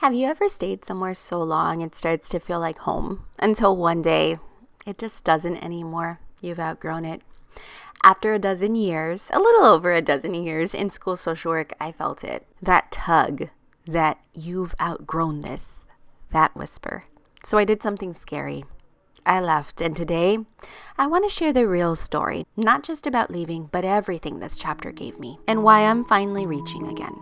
Have you ever stayed somewhere so long it starts to feel like home until one day it just doesn't anymore? You've outgrown it. After a dozen years, a little over a dozen years in school social work, I felt it. That tug, that you've outgrown this, that whisper. So I did something scary. I left, and today I want to share the real story, not just about leaving, but everything this chapter gave me and why I'm finally reaching again.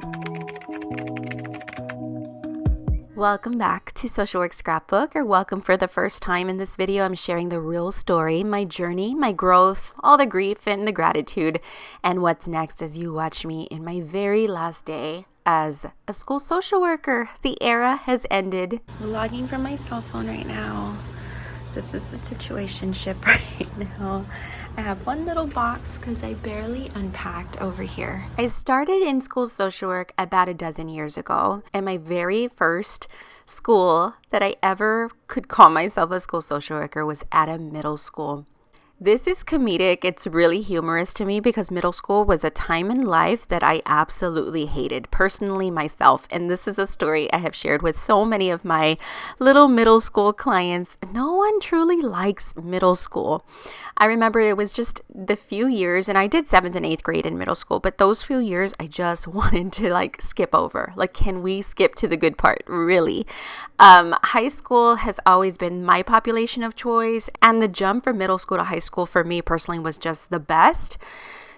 Welcome back to Social Work Scrapbook, or welcome for the first time. In this video, I'm sharing the real story, my journey, my growth, all the grief and the gratitude, and what's next as you watch me in my very last day as a school social worker. The era has ended. I'm logging from my cell phone right now. This is the situationship right now. I have one little box because I barely unpacked over here. I started in school social work about a dozen years ago, and my very first school that I ever could call myself a school social worker was at a middle school. This is comedic. It's really humorous to me because middle school was a time in life that I absolutely hated, personally myself. And this is a story I have shared with so many of my little middle school clients. No one truly likes middle school. I remember it was just the few years, and I did 7th and 8th grade in middle school, but those few years I just wanted to skip over. Can we skip to the good part? Really? High school has always been my population of choice, and the jump from middle school to high school for me personally was just the best.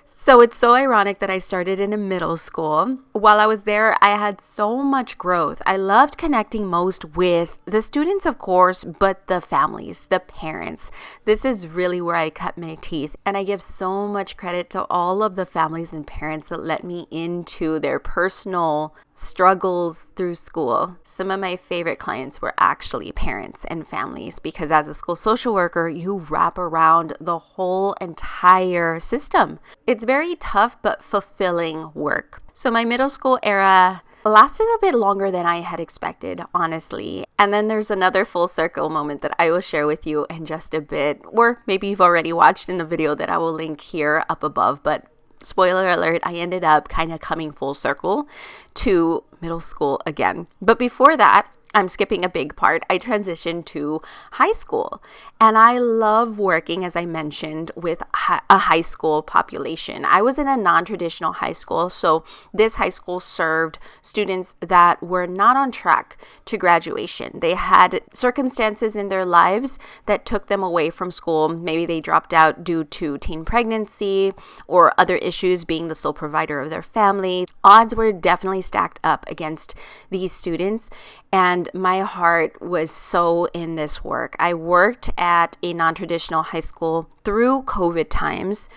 So it's so ironic that I started in a middle school. While I was there, I had so much growth. I loved connecting most with the students, of course, but the families, the parents. This is really where I cut my teeth. And I give so much credit to all of the families and parents that let me into their personal struggles through school. Some of my favorite clients were actually parents and families because as a school social worker, you wrap around the whole entire system. It's very tough but fulfilling work. So my middle school era lasted a bit longer than I had expected, honestly. And then there's another full circle moment that I will share with you in just a bit, or maybe you've already watched in the video that I will link here up above, but spoiler alert, I ended up kind of coming full circle to middle school again. But before that, I'm skipping a big part. I transitioned to high school, and I love working, as I mentioned, with a high school population. I was in a non-traditional high school, so this high school served students that were not on track to graduation. They had circumstances in their lives that took them away from school. Maybe they dropped out due to teen pregnancy or other issues, being the sole provider of their family. Odds were definitely stacked up against these students, and my heart was so in this work. I worked at a non-traditional high school through COVID times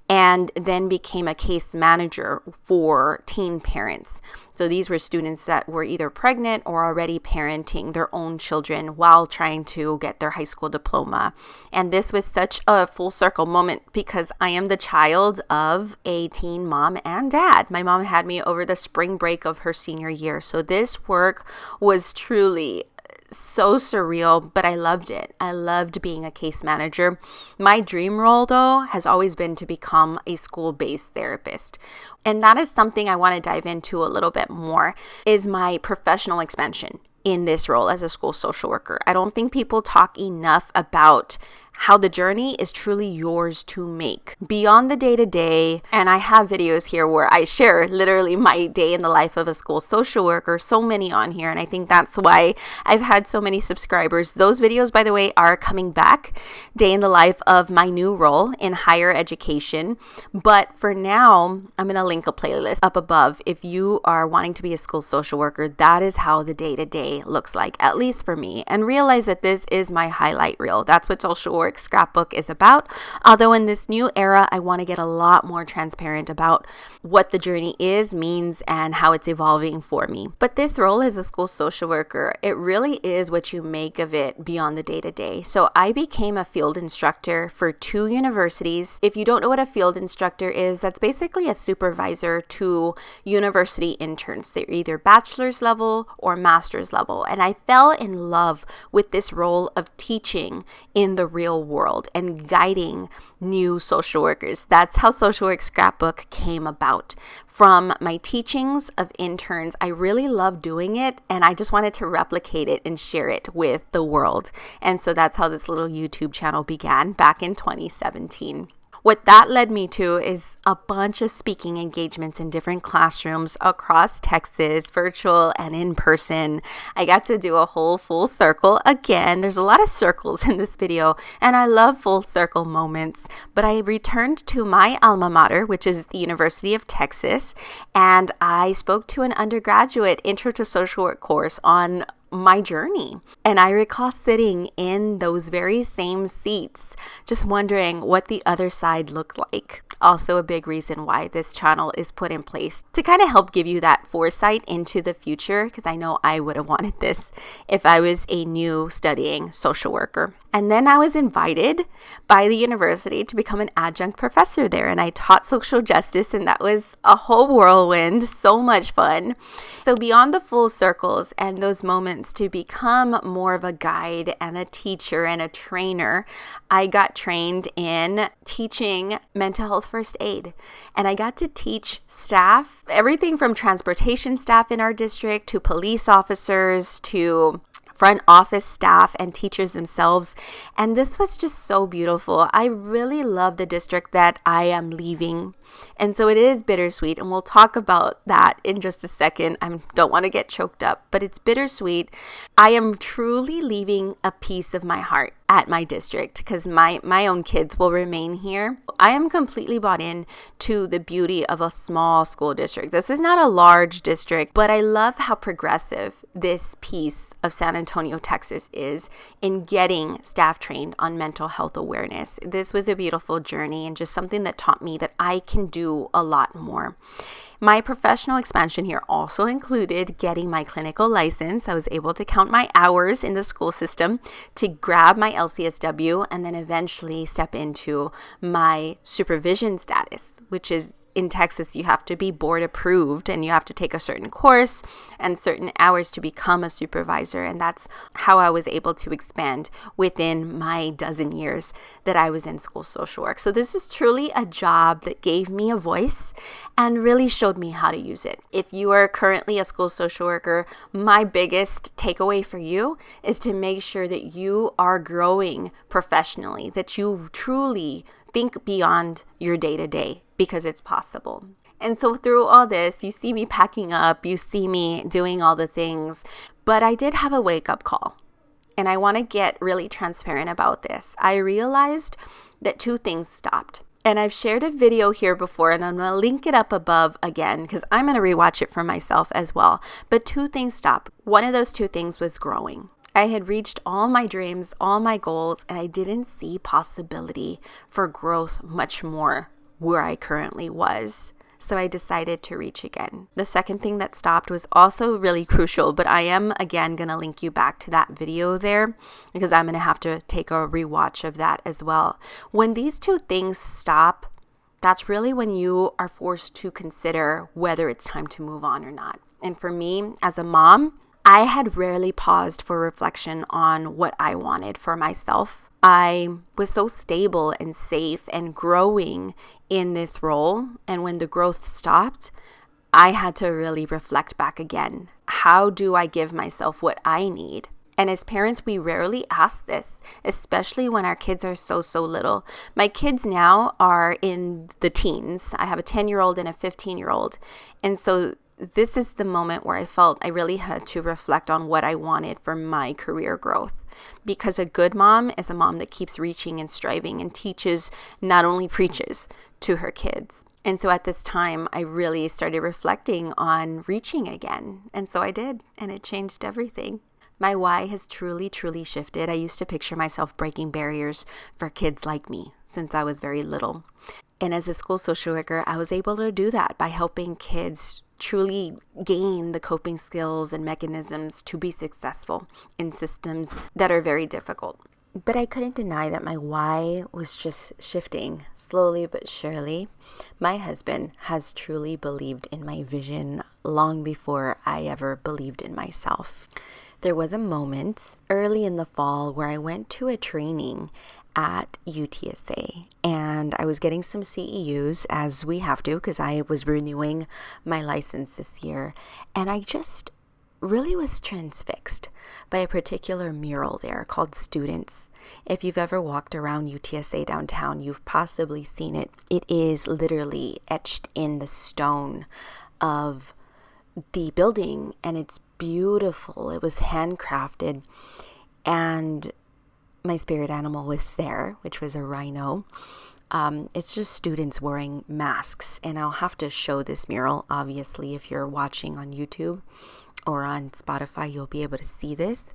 and then became a case manager for teen parents. So these were students that were either pregnant or already parenting their own children while trying to get their high school diploma. And this was such a full circle moment because I am the child of a teen mom and dad. My mom had me over the spring break of her senior year. So this work was truly so surreal, but I loved it. I loved being a case manager. My dream role, though, has always been to become a school-based therapist. And that is something I want to dive into a little bit more, is my professional expansion in this role as a school social worker. I don't think people talk enough about how the journey is truly yours to make beyond the day-to-day. And I have videos here where I share literally my day in the life of a school social worker, so many on here. And I think that's why I've had so many subscribers. Those videos, by the way, are coming back, day in the life of my new role in higher education. But for now, I'm going to link a playlist up above. If you are wanting to be a school social worker, that is how the day-to-day looks like, at least for me. And realize that this is my highlight reel. That's what social work Scrapbook is about. Although in this new era, I want to get a lot more transparent about what the journey is, means, and how it's evolving for me. But this role as a school social worker, it really is what you make of it beyond the day-to-day. So I became a field instructor for 2 universities. If you don't know what a field instructor is, that's basically a supervisor to university interns. They're either bachelor's level or master's level. And I fell in love with this role of teaching in the real real world and guiding new social workers. That's how Social Work Scrapbook came about. From my teachings of interns, I really love doing it, and I just wanted to replicate it and share it with the world. And so that's how this little YouTube channel began back in 2017. What that led me to is a bunch of speaking engagements in different classrooms across Texas, virtual and in person. I got to do a whole full circle. Again, there's a lot of circles in this video, and I love full circle moments. But I returned to my alma mater, which is the University of Texas, and I spoke to an undergraduate Intro to Social Work course on my journey. And I recall sitting in those very same seats, just wondering what the other side looked like. Also a big reason why this channel is put in place, to kind of help give you that foresight into the future, because I know I would have wanted this if I was a new studying social worker. And then I was invited by the university to become an adjunct professor there, and I taught social justice, and that was a whole whirlwind, so much fun. So beyond the full circles and those moments to become more of a guide and a teacher and a trainer, I got trained in teaching mental health first aid. And I got to teach staff, everything from transportation staff in our district to police officers to front office staff and teachers themselves. And this was just so beautiful. I really love the district that I am leaving. And so it is bittersweet, and we'll talk about that in just a second. I don't want to get choked up, but it's bittersweet. I am truly leaving a piece of my heart at my district because my own kids will remain here. I am completely bought in to the beauty of a small school district. This is not a large district, but I love how progressive this piece of San Antonio, Texas is in getting staff trained on mental health awareness. This was a beautiful journey and just something that taught me that I can do a lot more. My professional expansion here also included getting my clinical license. I was able to count my hours in the school system to grab my LCSW and then eventually step into my supervision status, which is in Texas, you have to be board approved and you have to take a certain course and certain hours to become a supervisor. And that's how I was able to expand within my dozen years that I was in school social work. So this is truly a job that gave me a voice and really showed me how to use it. If you are currently a school social worker, my biggest takeaway for you is to make sure that you are growing professionally, that you truly think beyond your day-to-day, because it's possible. And so through all this, you see me packing up, you see me doing all the things, but I did have a wake-up call. And I want to get really transparent about this. I realized that two things stopped. And I've shared a video here before, and I'm going to link it up above again because I'm going to rewatch it for myself as well. But two things stopped. One of those two things was growing. I had reached all my dreams, all my goals, and I didn't see possibility for growth much more where I currently was. So I decided to reach again. The second thing that stopped was also really crucial, but I am again going to link you back to that video there because I'm going to have to take a rewatch of that as well. When these two things stop, that's really when you are forced to consider whether it's time to move on or not. And for me, as a mom, I had rarely paused for reflection on what I wanted for myself. I was so stable and safe and growing in this role. And when the growth stopped, I had to really reflect back again. How do I give myself what I need? And as parents, we rarely ask this, especially when our kids are so little. My kids now are in the teens. I have a 10-year-old and a 15-year-old. And so this is the moment where I felt I really had to reflect on what I wanted for my career growth. Because a good mom is a mom that keeps reaching and striving and teaches, not only preaches, to her kids. And so at this time, I really started reflecting on reaching again. And so I did, and it changed everything. My why has truly shifted. I used to picture myself breaking barriers for kids like me since I was very little. And as a school social worker, I was able to do that by helping kids truly gain the coping skills and mechanisms to be successful in systems that are very difficult. But I couldn't deny that my why was just shifting slowly but surely. My husband has truly believed in my vision long before I ever believed in myself. There was a moment early in the fall where I went to a training at UTSA, and I was getting some CEUs, as we have to, because I was renewing my license this year, and I just really was transfixed by a particular mural there called Students. If you've ever walked around UTSA downtown, you've possibly seen it. It is literally etched in the stone of the building, and it's beautiful. It was handcrafted, and my spirit animal was there, which was a rhino. It's just students wearing masks, and I'll have to show this mural. Obviously, if you're watching on YouTube or on Spotify, you'll be able to see this.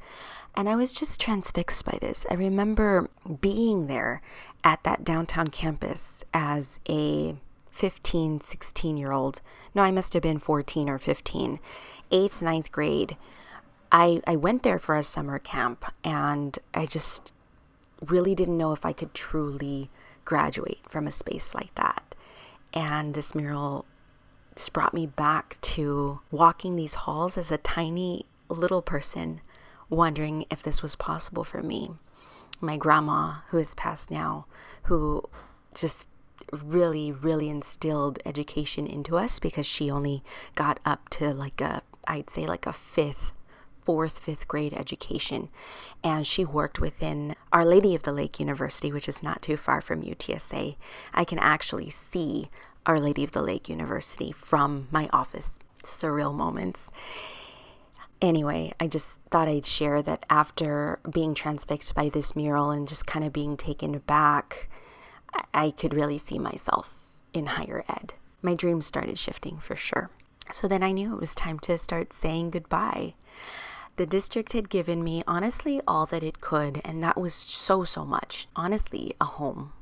And I was just transfixed by this. I remember being there at that downtown campus as a 15, 16-year-old. No, I must have been 14 or 15, 8th, 9th grade. I went there for a summer camp, and I just really didn't know if I could truly graduate from a space like that. And this mural just brought me back to walking these halls as a tiny little person, wondering if this was possible for me. My grandma, who has passed now, who just really, really instilled education into us, because she only got up to I'd say a fifth grade education, and she worked within Our Lady of the Lake University, which is not too far from UTSA. I can actually see Our Lady of the Lake University from my office. Surreal moments. Anyway, I just thought I'd share that after being transfixed by this mural and just kind of being taken aback, I could really see myself in higher ed. My dreams started shifting for sure. So then I knew it was time to start saying goodbye. The district had given me, honestly, all that it could, and that was so much. Honestly, a home.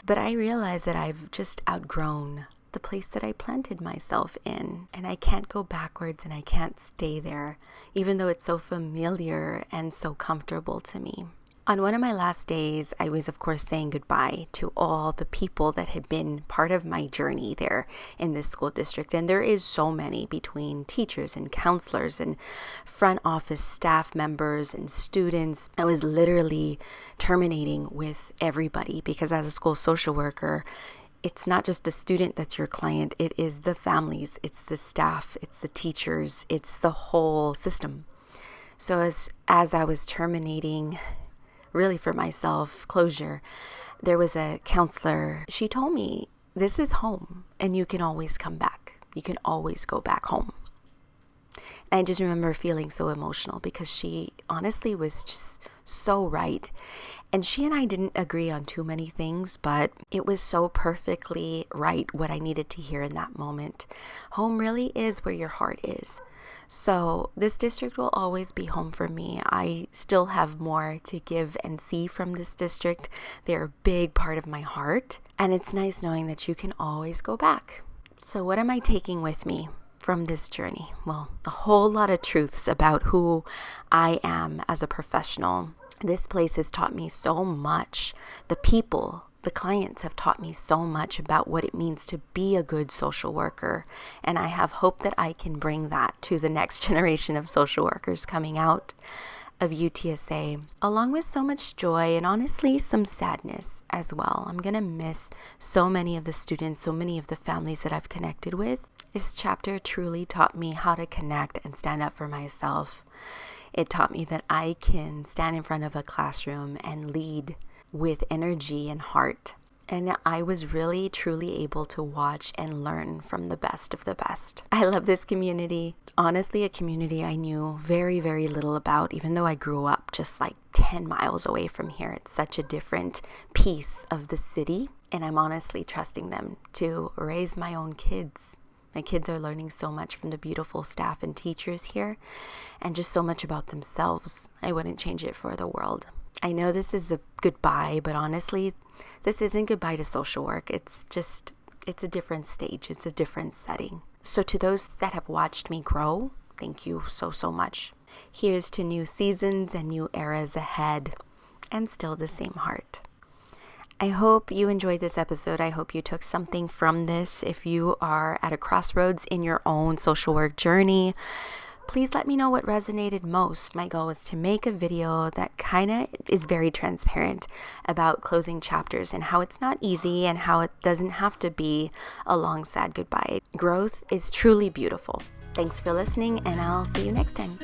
But I realized that I've just outgrown the place that I planted myself in, and I can't go backwards, and I can't stay there, even though it's so familiar and so comfortable to me. On one of my last days, I was, of course, saying goodbye to all the people that had been part of my journey there in this school district. And there is so many, between teachers and counselors and front office staff members and students. I was literally terminating with everybody, because as a school social worker, it's not just the student that's your client. It is the families, it's the staff, it's the teachers, it's the whole system. So as I was terminating, really for myself, closure, there was a counselor. She told me, this is home, and you can always come back. You can always go back home. And I just remember feeling so emotional, because she honestly was just so right. And she and I didn't agree on too many things, but it was so perfectly right what I needed to hear in that moment. Home really is where your heart is. So this district will always be home for me. I still have more to give and see from this district. They're a big part of my heart. And it's nice knowing that you can always go back. So what am I taking with me from this journey? Well, a whole lot of truths about who I am as a professional. This place has taught me so much. The people, the clients have taught me so much about what it means to be a good social worker. And I have hope that I can bring that to the next generation of social workers coming out of UTSA, along with so much joy and honestly some sadness as well. I'm going to miss so many of the students, so many of the families that I've connected with. This chapter truly taught me how to connect and stand up for myself. It taught me that I can stand in front of a classroom and lead with energy and heart. And I was really, truly able to watch and learn from the best of the best. I love this community. Honestly, a community I knew very, very little about, even though I grew up just 10 miles away from here. It's such a different piece of the city. And I'm honestly trusting them to raise my own kids. My kids are learning so much from the beautiful staff and teachers here, and just so much about themselves. I wouldn't change it for the world. I know this is a goodbye, but honestly, this isn't goodbye to social work. It's a different stage. It's a different setting. So to those that have watched me grow, thank you so much. Here's to new seasons and new eras ahead, and still the same heart. I hope you enjoyed this episode. I hope you took something from this. If you are at a crossroads in your own social work journey, Please let me know what resonated most. My goal is to make a video that kind of is very transparent about closing chapters and how it's not easy and how it doesn't have to be a long, sad goodbye. Growth is truly beautiful. Thanks for listening, and I'll see you next time.